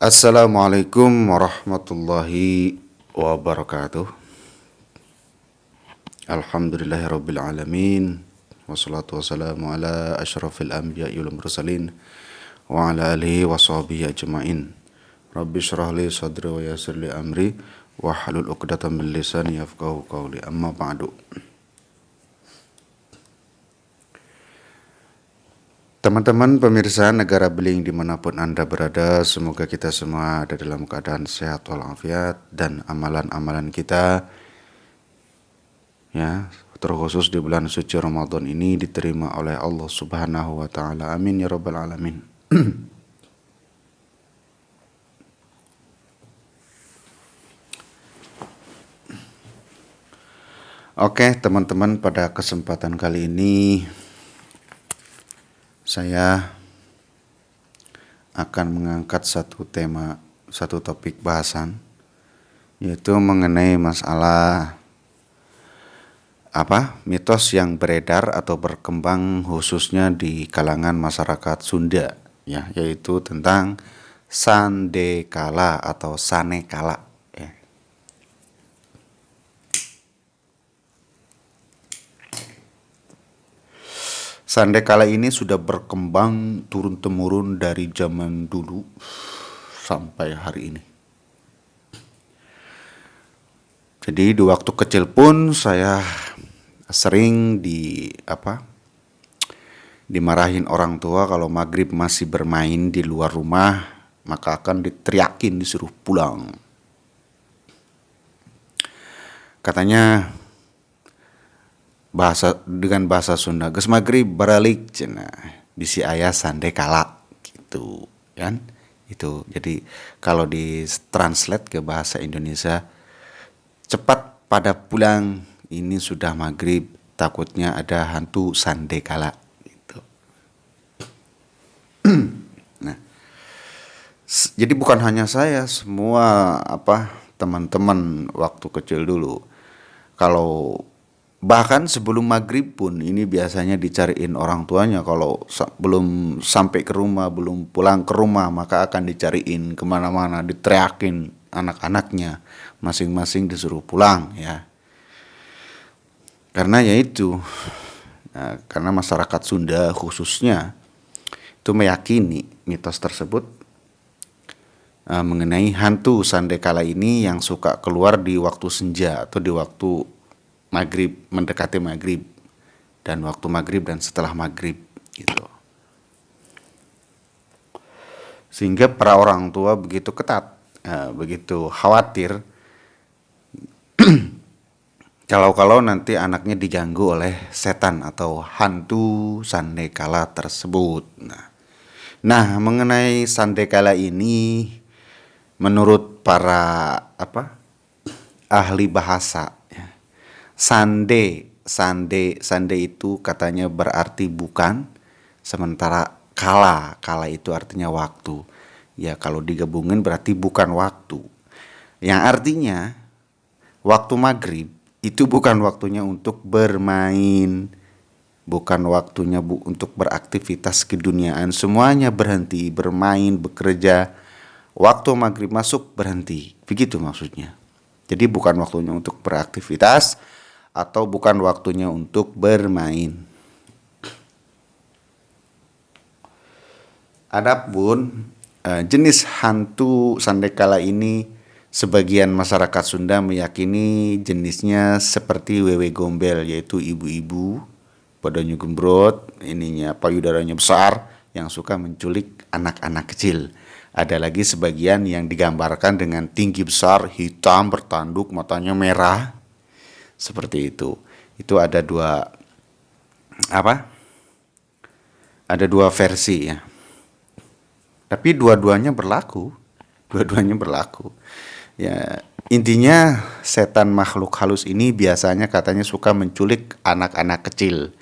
Assalamualaikum warahmatullahi wabarakatuh. Alhamdulillahirabbil alamin. Wassalatu wassalamu ala asyrafil anbiya'i wal mursalin wa ala alihi washabihi ajmain. Rabbi shrah li sadri wa yassir li amri wa hlul 'uqdatam min lisani yafqahu qawli. Amma ba'du. Teman-teman pemirsa Negara Beling dimanapun Anda berada, semoga kita semua ada dalam keadaan sehat walafiat dan amalan-amalan kita ya, terkhusus di bulan suci Ramadan ini diterima oleh Allah Subhanahu wa taala. Amin ya rabbal alamin. Oke, teman-teman, pada kesempatan kali ini saya akan mengangkat satu topik bahasan, yaitu mengenai masalah mitos yang beredar atau berkembang khususnya di kalangan masyarakat Sunda, ya, yaitu tentang sandekala atau sanekala. Sandekala ini sudah berkembang turun-temurun dari zaman dulu sampai hari ini. Jadi di waktu kecil pun saya sering dimarahin orang tua kalau maghrib masih bermain di luar rumah, maka akan diteriakin, disuruh pulang. Katanya dengan bahasa Sunda, geus maghrib baralik cenah, bisi aya sandekala gitu kan. Itu jadi kalau di translate ke bahasa Indonesia, cepat pada pulang, ini sudah maghrib, takutnya ada hantu sandekala gitu. Nah, jadi bukan hanya saya, semua teman-teman waktu kecil dulu, kalau bahkan sebelum maghrib pun ini biasanya dicariin orang tuanya. Kalau belum sampai ke rumah, belum pulang ke rumah, maka akan dicariin kemana-mana, diteriakin anak-anaknya, masing-masing disuruh pulang ya. Karena karena masyarakat Sunda khususnya itu meyakini mitos tersebut mengenai hantu sandekala ini yang suka keluar di waktu senja atau di waktu maghrib, mendekati maghrib, dan waktu maghrib dan setelah maghrib gitu. Sehingga para orang tua begitu begitu khawatir kalau nanti anaknya diganggu oleh setan atau hantu sandekala tersebut. Nah, mengenai sandekala ini, menurut para ahli bahasa, Sande itu katanya berarti bukan, sementara kala itu artinya waktu. Ya, kalau digabungin berarti bukan waktu. Yang artinya waktu maghrib itu bukan waktunya untuk bermain, bukan waktunya untuk beraktivitas keduniaan. Semuanya berhenti, bermain, bekerja. Waktu maghrib masuk berhenti, begitu maksudnya. Jadi bukan waktunya untuk beraktivitas atau bukan waktunya untuk bermain. Adapun jenis hantu sandekala ini, sebagian masyarakat Sunda meyakini jenisnya seperti wewe gombel, yaitu ibu-ibu badannya gembrot, payudaranya besar, yang suka menculik anak-anak kecil. Ada lagi sebagian yang digambarkan dengan tinggi besar, hitam, bertanduk, matanya merah. Seperti itu. Itu ada dua versi ya. Tapi dua-duanya berlaku. Ya, intinya setan makhluk halus ini biasanya katanya suka menculik anak-anak kecil.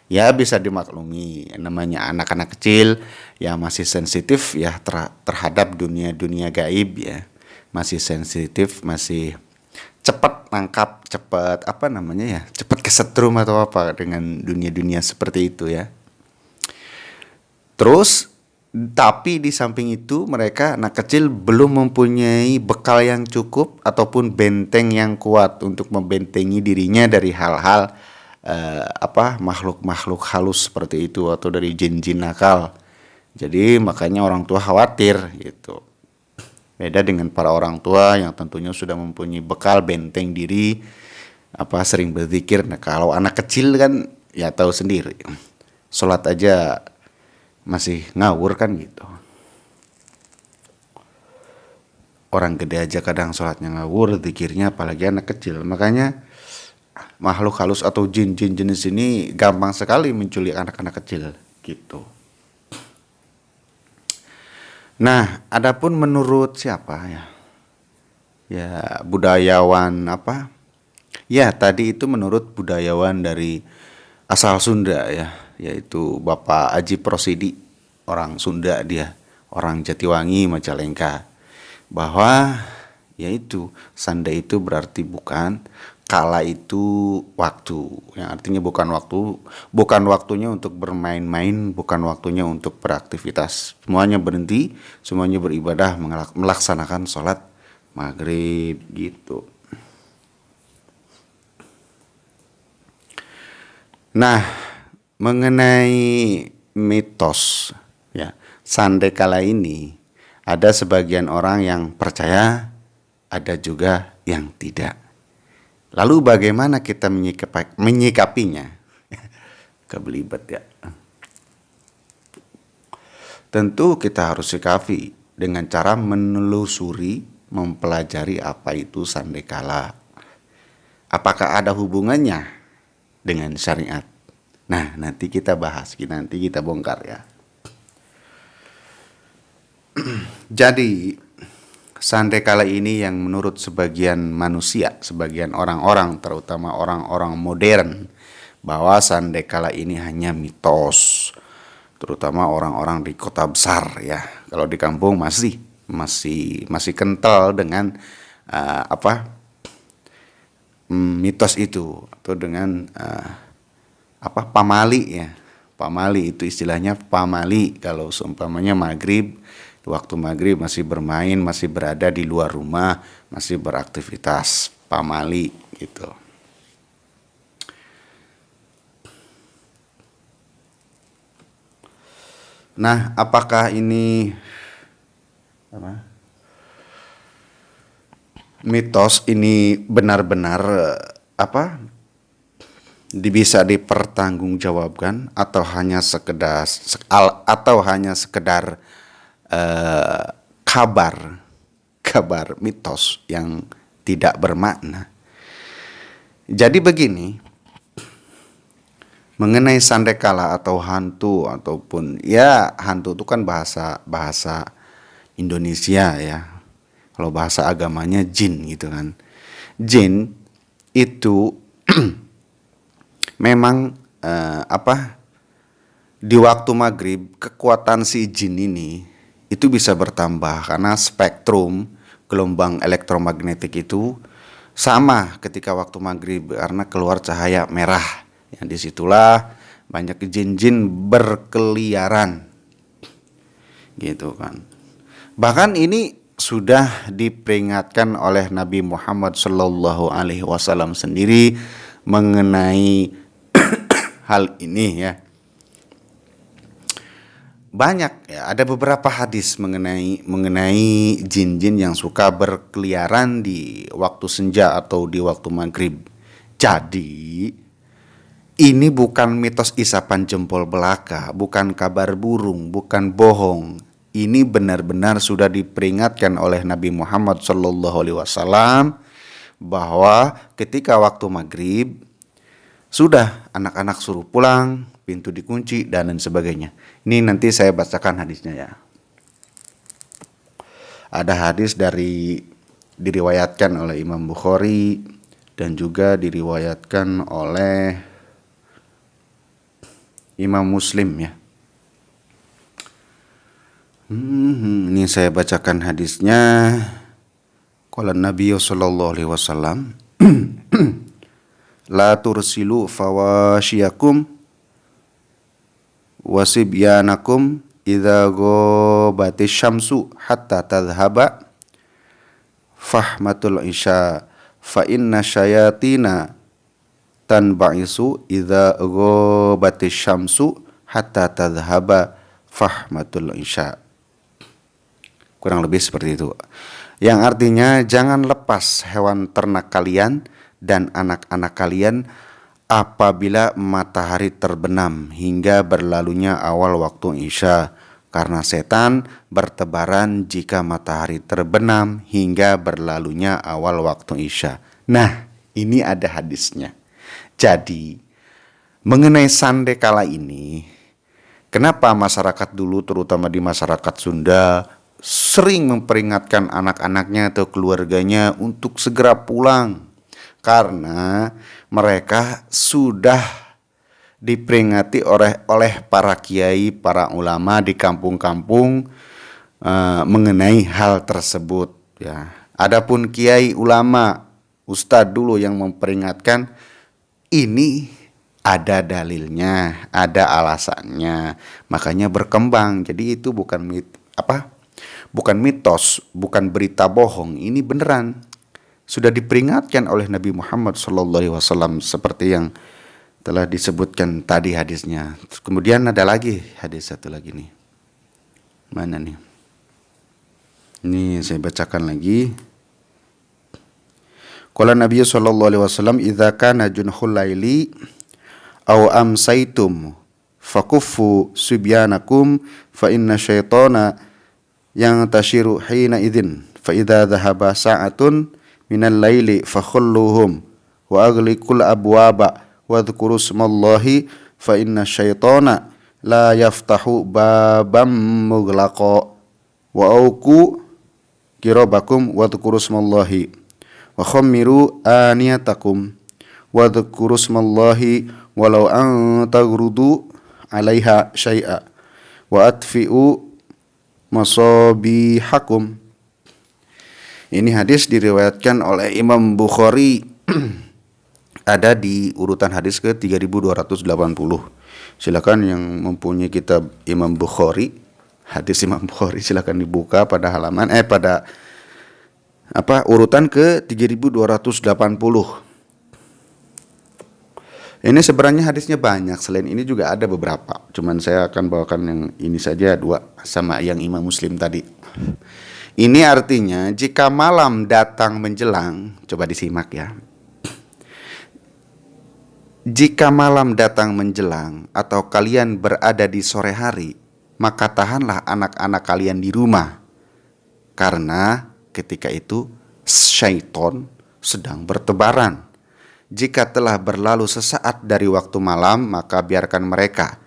Ya, bisa dimaklumi, namanya anak-anak kecil yang masih sensitif ya terhadap dunia gaib ya. Masih sensitif, masih cepat nangkap, cepat cepat kesetrum atau dengan dunia-dunia seperti itu ya. Terus Tapi di samping itu mereka anak kecil belum mempunyai bekal yang cukup ataupun benteng yang kuat untuk membentengi dirinya dari hal-hal makhluk-makhluk halus seperti itu atau dari jin-jin nakal. Jadi makanya orang tua khawatir gitu. Beda dengan para orang tua yang tentunya sudah mempunyai bekal benteng diri, sering berzikir. Nah, kalau anak kecil kan ya tahu sendiri. Sholat aja masih ngawur kan gitu. Orang gede aja kadang sholatnya ngawur, zikirnya apalagi anak kecil. Makanya makhluk halus atau jin-jin jenis ini gampang sekali menculik anak-anak kecil gitu. Nah, adapun menurut siapa ya? Ya, budayawan apa? Ya, tadi itu menurut budayawan dari asal Sunda ya, yaitu Bapak Aji Prosidi, orang Sunda dia, orang Jatiwangi, Majalengka. Bahwa yaitu sanda itu berarti bukan, kala itu waktu, yang artinya bukan waktunya untuk bermain-main, bukan waktunya untuk beraktivitas. Semuanya berhenti, semuanya beribadah, melaksanakan sholat maghrib gitu. Nah, mengenai mitos ya, sandekala ini ada sebagian orang yang percaya, ada juga yang tidak. Lalu bagaimana kita menyikapinya? Kebelibet ya. Tentu kita harus sikapi dengan cara menelusuri, mempelajari apa itu sandekala. Apakah ada hubungannya dengan syariat? Nah, nanti kita bahas, nanti kita bongkar ya. Jadi, sandekala ini yang menurut sebagian manusia, sebagian orang-orang, terutama orang-orang modern, bahwa sandekala ini hanya mitos, terutama orang-orang di kota besar ya. Kalau di kampung masih kental dengan mitos itu, atau dengan pamali ya. Pamali itu istilahnya pamali kalau seumpamanya maghrib, waktu maghrib masih bermain, masih berada di luar rumah, masih beraktivitas, pamali gitu. Nah, apakah ini mitos ini benar-benar bisa dipertanggungjawabkan atau hanya sekedar kabar mitos yang tidak bermakna. Jadi begini, mengenai sandekala atau hantu ataupun ya hantu itu kan bahasa Indonesia ya. Kalau bahasa agamanya jin gitu kan. Jin itu memang di waktu maghrib kekuatan si jin ini itu bisa bertambah karena spektrum gelombang elektromagnetik itu sama ketika waktu maghrib karena keluar cahaya merah. Yang disitulah banyak jin-jin berkeliaran gitu kan. Bahkan ini sudah diperingatkan oleh Nabi Muhammad Sallallahu Alaihi Wasallam sendiri mengenai hal ini ya. Banyak ya, ada beberapa hadis mengenai jin-jin yang suka berkeliaran di waktu senja atau di waktu maghrib. Jadi ini bukan mitos isapan jempol belaka, bukan kabar burung, bukan bohong. Ini benar-benar sudah diperingatkan oleh Nabi Muhammad SAW bahwa ketika waktu maghrib sudah anak-anak suruh pulang, pintu dikunci dan lain sebagainya. Ini nanti saya bacakan hadisnya ya. Ada hadis diriwayatkan oleh Imam Bukhari dan juga diriwayatkan oleh Imam Muslim ya. Ini saya bacakan hadisnya. Qala Nabi sallallahu alaihi wasallam, la tursilu fawashiyakum wasibyanakum idza ghabatis syamsu hatta tadhhaba fahmatul isya fa inna syayatina tanba'isu idza ghabatis syamsu hatta tadhhaba fahmatul isya. Kurang lebih seperti itu. Yang artinya jangan lepas hewan ternak kalian dan anak-anak kalian apabila matahari terbenam hingga berlalunya awal waktu isya, karena setan bertebaran jika matahari terbenam hingga berlalunya awal waktu isya. Nah, ini ada hadisnya. Jadi, mengenai sandekala ini, kenapa masyarakat dulu, terutama di masyarakat Sunda, sering memperingatkan anak-anaknya atau keluarganya untuk segera pulang? Karena mereka sudah diperingati oleh para kiai, para ulama di kampung-kampung mengenai hal tersebut. Ya, adapun kiai, ulama, ustadz dulu yang memperingatkan, ini ada dalilnya, ada alasannya, makanya berkembang. Jadi itu bukan bukan mitos, bukan berita bohong. Ini beneran sudah diperingatkan oleh Nabi Muhammad SAW seperti yang telah disebutkan tadi hadisnya. Kemudian ada lagi hadis satu lagi nih. Mana nih? Ini saya bacakan lagi. Qala Nabi SAW, idza kana junhul laili aw amsaitum fakuffu subyanakum fa inna syaitana yang tashiru hina idzin fa idza dhahaba sa'atun minal laili fakhulluhum wa aghliqul abwaba wa dhkuru smallahi fa inna syaitana la yaftahu babam mughlaqa wa auku kirabakum wa dhkuru smallahi wa khammiru aniyatakum wa dhkuru smallahi walau an taghrudu 'alaiha syai'a wa atfi'u masabihakum. Ini hadis diriwayatkan oleh Imam Bukhari. Ada di urutan hadis ke 3280. Silakan yang mempunyai kitab Imam Bukhari, hadis Imam Bukhari, silakan dibuka pada halaman urutan ke 3280. Ini sebenarnya hadisnya banyak, selain ini juga ada beberapa. Cuman saya akan bawakan yang ini saja, 2 sama yang Imam Muslim tadi. Ini artinya jika malam datang menjelang, coba disimak ya. Jika malam datang menjelang atau kalian berada di sore hari, maka tahanlah anak-anak kalian di rumah. Karena ketika itu syaiton sedang bertebaran. Jika telah berlalu sesaat dari waktu malam, maka biarkan mereka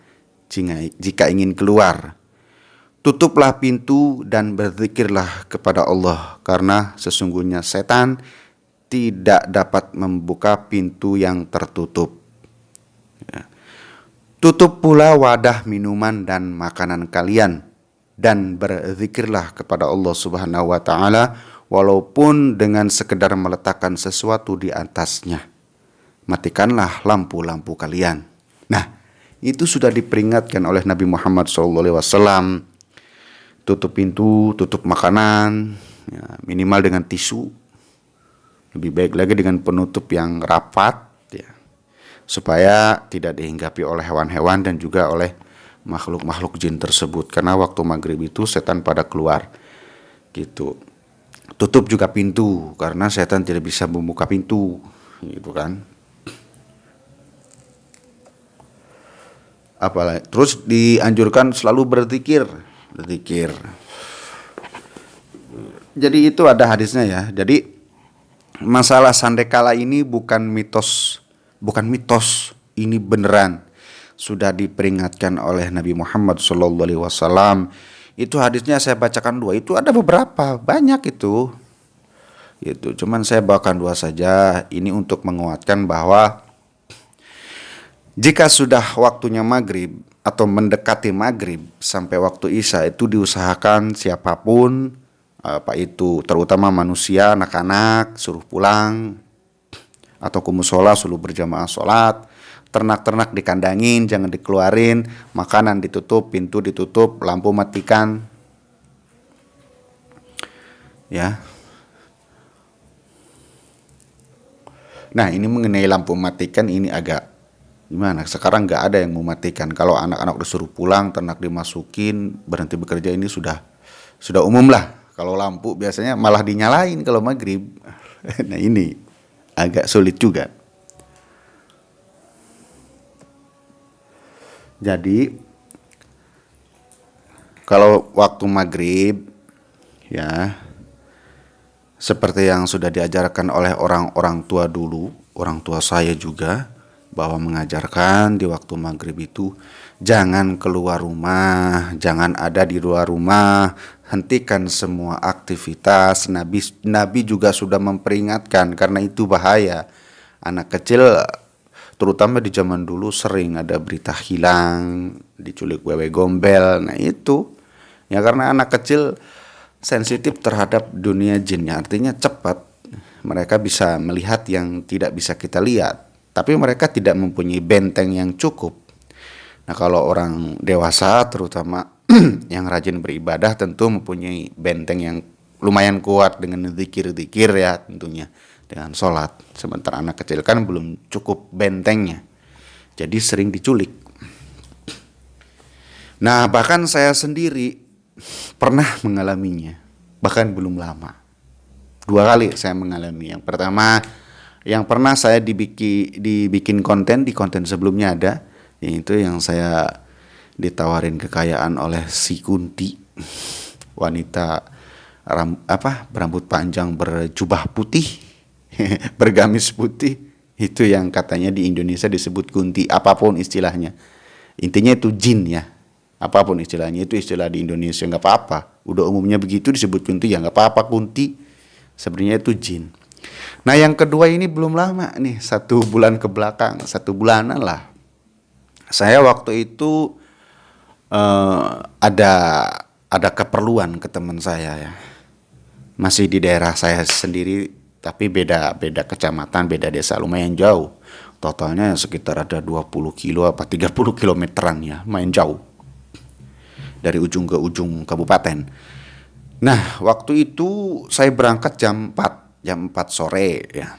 jika ingin keluar. Tutuplah pintu dan berzikirlah kepada Allah, karena sesungguhnya setan tidak dapat membuka pintu yang tertutup. Ya. Tutup pula wadah minuman dan makanan kalian, dan berzikirlah kepada Allah Subhanahu wa Ta'ala, walaupun dengan sekedar meletakkan sesuatu di atasnya. Matikanlah lampu-lampu kalian. Nah, itu sudah diperingatkan oleh Nabi Muhammad SAW. Tutup pintu, tutup makanan, ya, minimal dengan tisu. Lebih baik lagi dengan penutup yang rapat, ya, supaya tidak dihinggapi oleh hewan-hewan dan juga oleh makhluk-makhluk jin tersebut. Karena waktu maghrib itu setan pada keluar, gitu. Tutup juga pintu, karena setan tidak bisa membuka pintu, gitu kan. Apalagi terus dianjurkan selalu berzikir. Jadi itu ada hadisnya ya. Jadi masalah sandekala ini bukan mitos, ini beneran sudah diperingatkan oleh Nabi Muhammad SAW. Itu hadisnya saya bacakan 2. Itu ada beberapa, banyak itu. Cuman saya bawakan 2 saja. Ini untuk menguatkan bahwa jika sudah waktunya maghrib atau mendekati maghrib sampai waktu isya, itu diusahakan siapapun, itu terutama manusia, anak-anak, suruh pulang atau ke musola, suruh berjamaah sholat. ternak-ternak dikandangin, jangan dikeluarin, makanan ditutup, pintu ditutup, lampu matikan, ya. Nah, ini mengenai lampu matikan ini agak gimana? Sekarang nggak ada yang mematikan. Kalau anak-anak disuruh pulang, ternak dimasukin, berhenti bekerja ini sudah umum lah. Kalau lampu biasanya malah dinyalain kalau maghrib. Nah ini agak sulit juga. Jadi kalau waktu maghrib ya seperti yang sudah diajarkan oleh orang-orang tua dulu, orang tua saya juga, bahwa mengajarkan di waktu maghrib itu jangan keluar rumah, jangan ada di luar rumah, hentikan semua aktivitas. Nabi juga sudah memperingatkan karena itu bahaya. Anak kecil terutama di zaman dulu sering ada berita hilang, diculik wewe gombel. Nah itu ya karena anak kecil sensitif terhadap dunia jinnya, artinya cepat mereka bisa melihat yang tidak bisa kita lihat, tapi mereka tidak mempunyai benteng yang cukup. Nah kalau orang dewasa terutama yang rajin beribadah tentu mempunyai benteng yang lumayan kuat dengan zikir-zikir ya tentunya, dengan sholat. Sementara anak kecil kan belum cukup bentengnya, jadi sering diculik. Nah bahkan saya sendiri pernah mengalaminya, bahkan belum lama. 2 kali saya mengalami. Yang pertama, yang pernah saya dibikin konten di konten sebelumnya ada, yaitu yang saya ditawarin kekayaan oleh si Kunti, wanita berambut panjang berjubah putih, bergamis putih, itu yang katanya di Indonesia disebut Kunti, apapun istilahnya. Intinya itu jin ya. Apapun istilahnya, itu istilah di Indonesia nggak apa-apa. Udah umumnya begitu disebut kunti ya nggak apa-apa, kunti sebenarnya itu jin. Nah yang kedua ini belum lama nih, 1 bulan ke belakang, 1 bulanan lah. Saya waktu itu ada keperluan ke teman saya ya, masih di daerah saya sendiri tapi beda kecamatan, beda desa, lumayan jauh. Totalnya sekitar ada 20 kilo apa 30 kilometeran ya, main jauh dari ujung ke ujung kabupaten. Nah, waktu itu saya berangkat jam 4 sore ya.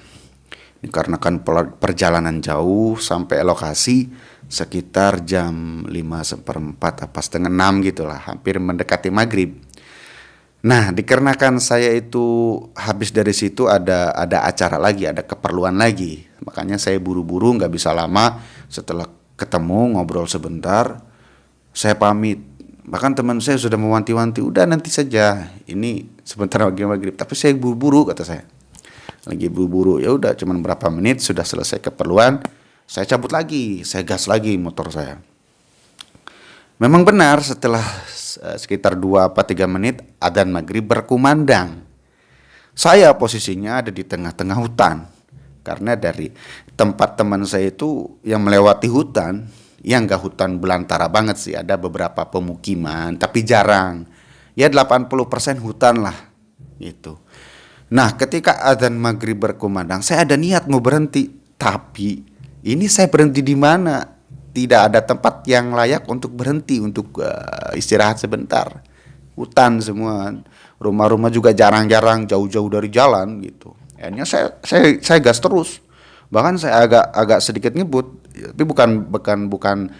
Dikarenakan perjalanan jauh sampai lokasi sekitar jam 5:15 apa setengah 6 gitulah, hampir mendekati maghrib. Nah, dikarenakan saya itu habis dari situ ada acara lagi, ada keperluan lagi. Makanya saya buru-buru, nggak bisa lama. Setelah ketemu ngobrol sebentar, saya pamit. Bahkan teman saya sudah mewanti-wanti, udah nanti saja, ini sebentar lagi maghrib. Tapi saya buru-buru, kata saya. Lagi buru-buru, ya udah cuman berapa menit sudah selesai keperluan, saya cabut lagi, saya gas lagi motor saya. Memang benar setelah sekitar 2 apa 3 menit adzan maghrib berkumandang. Saya posisinya ada di tengah-tengah hutan. Karena dari tempat teman saya itu yang melewati hutan, yang gak hutan belantara banget sih, ada beberapa pemukiman tapi jarang. Ya 80% hutan lah gitu. Nah, ketika adzan maghrib berkumandang, saya ada niat mau berhenti, tapi ini saya berhenti di mana? Tidak ada tempat yang layak untuk berhenti untuk istirahat sebentar. Hutan semua, rumah-rumah juga jarang-jarang, jauh-jauh dari jalan gitu. Akhirnya saya gas terus. Bahkan saya agak sedikit ngebut, tapi bukan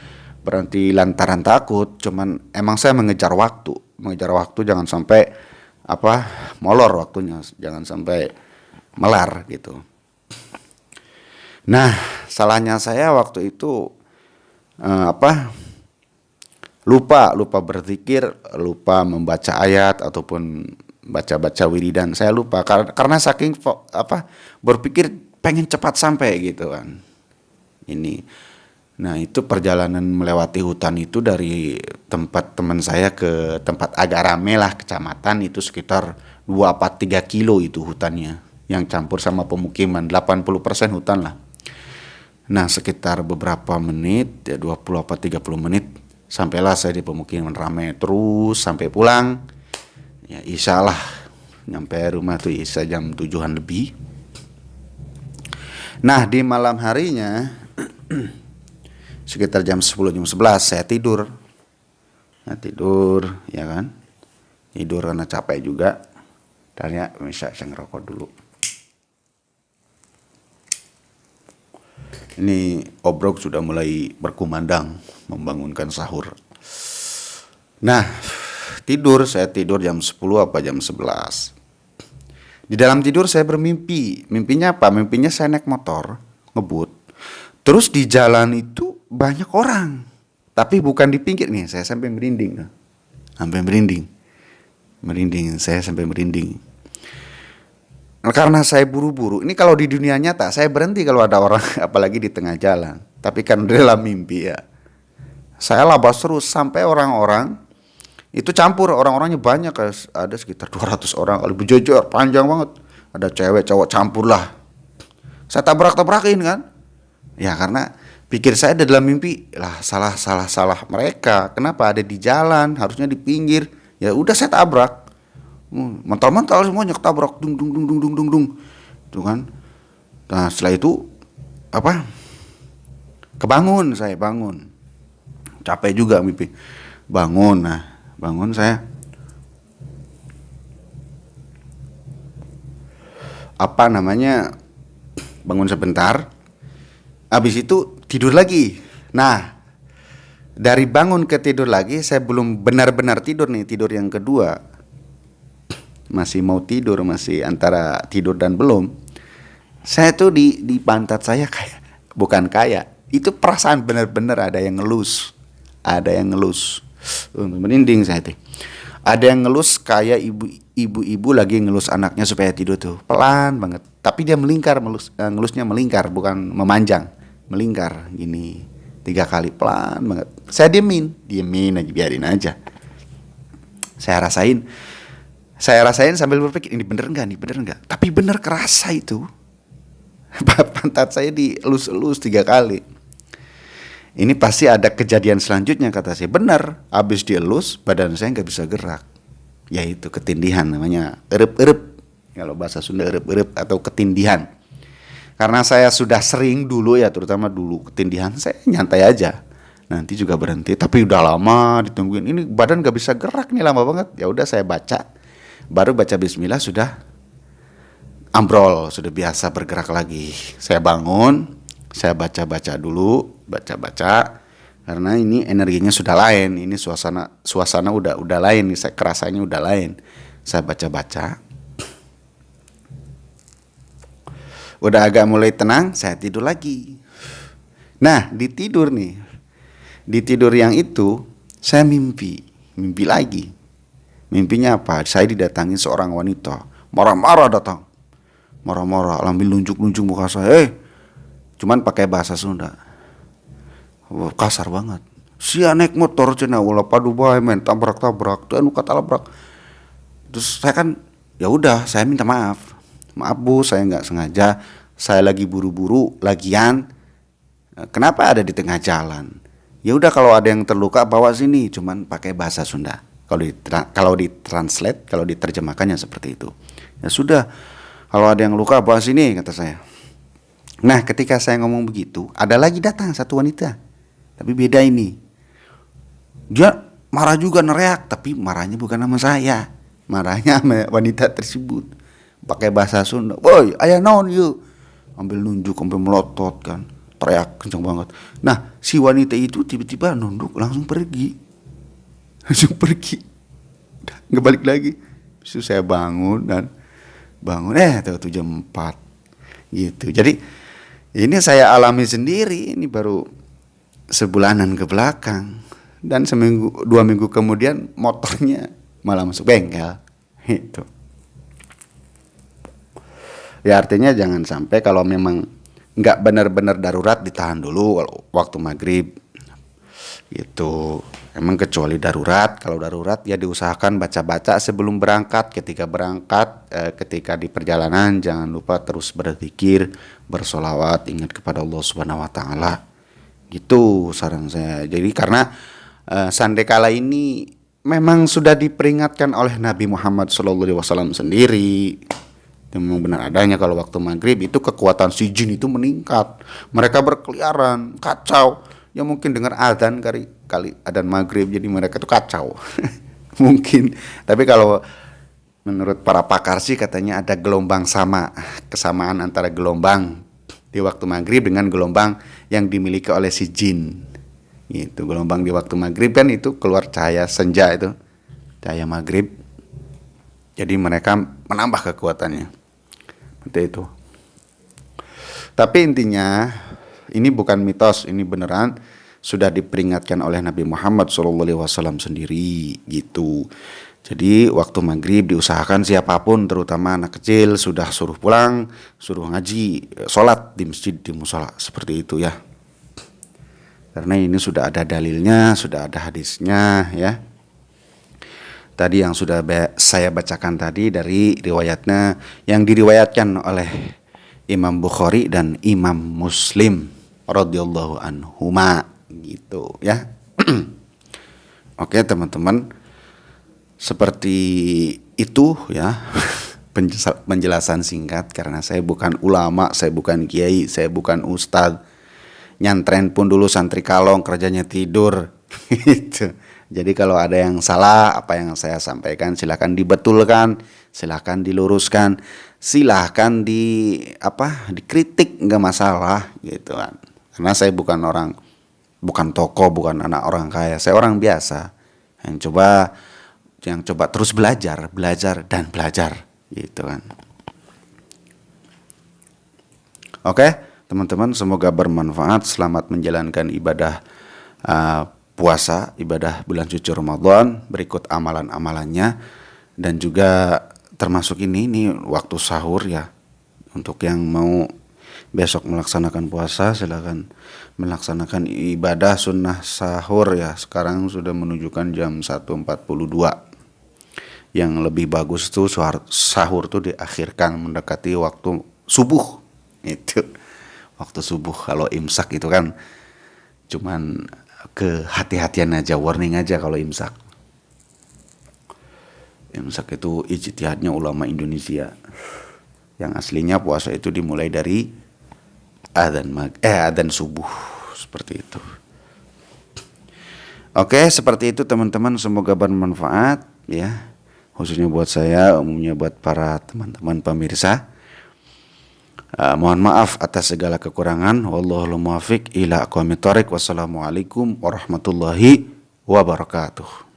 berhenti lantaran takut, cuman emang saya mengejar waktu jangan sampai molor waktunya, jangan sampai melar gitu. Nah, salahnya saya waktu itu lupa berzikir, lupa membaca ayat ataupun baca wiridan, saya lupa karena saking berpikir pengen cepat sampai gitu kan. Nah itu perjalanan melewati hutan itu dari tempat teman saya ke tempat agak rame lah kecamatan, itu sekitar 2 apa 3 kilo itu hutannya, yang campur sama pemukiman, 80% hutan lah. Nah sekitar beberapa menit, ya 20 apa 30 menit, sampailah saya di pemukiman rame terus sampai pulang. Ya isya lah, nyampe rumah tuh isya jam 7-an lebih. Nah di malam harinya sekitar jam 10 jam 11 saya tidur. Nah, tidur ya kan. Tidur karena capek juga. Dan ya bisa saya ngerokok dulu. Ini obrok sudah mulai berkumandang membangunkan sahur. Nah, saya tidur jam 10 apa jam 11. Di dalam tidur saya bermimpi. Mimpinya apa? Mimpinya saya naik motor, ngebut. Terus di jalan itu banyak orang. Tapi bukan di pinggir nih, saya sampai merinding. Sampai merinding. Saya sampai merinding. Karena saya buru-buru. Ini kalau di dunia nyata saya berhenti kalau ada orang apalagi di tengah jalan. Tapi kan dalam mimpi ya. Saya labas terus sampai orang-orang itu campur, orang-orangnya banyak, ada sekitar 200 orang, kalau berjejer panjang banget. Ada cewek, cowok campur lah. Saya tabrak-tabrakin kan. Ya karena pikir saya ada dalam mimpi, lah salah mereka. Kenapa ada di jalan, harusnya di pinggir. Ya udah saya tabrak. Mental-mental semuanya ketabrak, dung. Tuh kan. Nah, setelah itu kebangun, saya bangun. Capek juga mimpi. Bangun saya. Bangun sebentar. Habis itu tidur lagi. Nah, dari bangun ke tidur lagi, saya belum benar-benar tidur nih, tidur yang kedua. Masih mau tidur, masih antara tidur dan belum. Saya tuh di pantat saya itu perasaan benar-benar ada yang ngelus. Merinding saya tuh. Ada yang ngelus kayak ibu-ibu lagi ngelus anaknya supaya tidur tuh. Pelan banget. Tapi dia ngelusnya melingkar, bukan memanjang. Melingkar gini 3 kali, pelan banget. Saya diemin aja, biarin aja. Saya rasain sambil berpikir, ini bener enggak? Tapi bener kerasa itu. Pantat saya dielus-elus 3 kali. Ini pasti ada kejadian selanjutnya, kata saya. Benar, habis dielus badan saya nggak bisa gerak. Yaitu ketindihan, namanya erep-erep. Kalau bahasa Sunda erep-erep atau ketindihan. Karena saya sudah sering dulu ya, terutama dulu ketindihan, saya nyantai aja. Nanti juga berhenti, tapi udah lama ditungguin. Ini badan nggak bisa gerak nih, lama banget. Ya udah saya baca. Baru baca bismillah sudah ambrol, sudah biasa bergerak lagi. Saya bangun, saya baca dulu, karena ini energinya sudah lain, ini suasana udah lain, saya kerasanya udah lain. Saya baca, udah agak mulai tenang, saya tidur lagi. Nah, di tidur yang itu saya mimpi lagi. Mimpinya apa? Saya didatangi seorang wanita, marah-marah datang. Marah-marah, ambil nunjuk-nunjuk muka saya. Cuman pakai bahasa Sunda. Kasar banget. Sia naik motor cenah ulah padu bae men tabrak-tabrak, tuh anu katalabrak. Terus saya kan ya udah, saya minta maaf. Maaf Bu, saya enggak sengaja. Saya lagi buru-buru, lagian kenapa ada di tengah jalan? Ya udah, kalau ada yang terluka bawa sini, cuman pakai bahasa Sunda. Kalau ditranslate, kalau diterjemahkannya seperti itu. Ya sudah, kalau ada yang luka bawa sini, kata saya. Nah, ketika saya ngomong begitu, ada lagi datang satu wanita. Tapi beda ini. Dia marah juga, neriak, tapi marahnya bukan sama saya. Marahnya sama wanita tersebut. Pakai bahasa Sunda. "Boy, aya naon you?" Ambil nunjuk, sampai melotot kan. Teriak kencang banget. Nah, si wanita itu tiba-tiba nunduk, langsung pergi. Nggak balik lagi. Terus saya bangun tuh jam 4 gitu. Jadi ini saya alami sendiri, ini baru sebulanan ke belakang. Dan 2 minggu kemudian motornya malah masuk bengkel itu. Ya artinya jangan sampai kalau memang nggak benar-benar darurat, ditahan dulu waktu maghrib gitu. Emang kecuali darurat, kalau darurat ya diusahakan baca-baca sebelum berangkat. Ketika berangkat, ketika di perjalanan jangan lupa terus berzikir, bersolawat, ingat kepada Allah Subhanahu Wa Taala. Gitu saran saya. Jadi karena sandekala ini memang sudah diperingatkan oleh Nabi Muhammad SAW sendiri. Itu memang benar adanya, kalau waktu maghrib itu kekuatan si jin itu meningkat. Mereka berkeliaran, kacau. Ya mungkin dengar adzan kali kali adzan maghrib, jadi mereka tuh kacau. Mungkin. Tapi kalau menurut para pakar sih katanya ada gelombang sama, kesamaan antara gelombang di waktu maghrib dengan gelombang yang dimiliki oleh si jin. Itu gelombang di waktu maghrib kan itu keluar cahaya senja itu, cahaya maghrib. Jadi mereka menambah kekuatannya. Seperti itu. Tapi intinya ini bukan mitos, ini beneran sudah diperingatkan oleh Nabi Muhammad SAW sendiri gitu. Jadi waktu maghrib diusahakan siapapun, terutama anak kecil, sudah suruh pulang, suruh ngaji, sholat di masjid, di musola, seperti itu ya. Karena ini sudah ada dalilnya, sudah ada hadisnya ya. Tadi yang sudah saya bacakan tadi dari riwayatnya yang diriwayatkan oleh Imam Bukhari dan Imam Muslim radhiyallahu anhuma gitu ya. Oke teman-teman, seperti itu ya penjelasan singkat, karena saya bukan ulama, saya bukan kiai, saya bukan ustadz. Nyantren pun dulu santri kalong, kerjanya tidur gitu. Jadi kalau ada yang salah apa yang saya sampaikan silakan dibetulkan, silakan diluruskan, silakan dikritik, nggak masalah gitu kan. Karena saya bukan tokoh, bukan anak orang kaya, saya orang biasa yang coba terus belajar dan belajar gitu kan. Oke, teman-teman, semoga bermanfaat. Selamat menjalankan ibadah puasa, ibadah bulan suci Ramadan. Berikut amalan-amalannya, dan juga termasuk ini waktu sahur ya. Untuk yang mau besok melaksanakan puasa, silakan melaksanakan ibadah sunnah sahur ya. Sekarang sudah menunjukkan jam 1.42. Yang lebih bagus tuh sahur tuh diakhirkan mendekati waktu subuh. Itu waktu subuh. Kalau imsak itu kan cuman kehati-hatian aja, warning aja kalau imsak. Imsak itu ijtihadnya ulama Indonesia. Yang aslinya puasa itu dimulai dari adzan subuh, seperti itu. Oke, seperti itu teman-teman, semoga bermanfaat ya. Khususnya buat saya, umumnya buat para teman-teman pemirsa. Mohon maaf atas segala kekurangan. Wallahul muwaffiq ila aqwamit thoriq. Wassalamualaikum warahmatullahi wabarakatuh.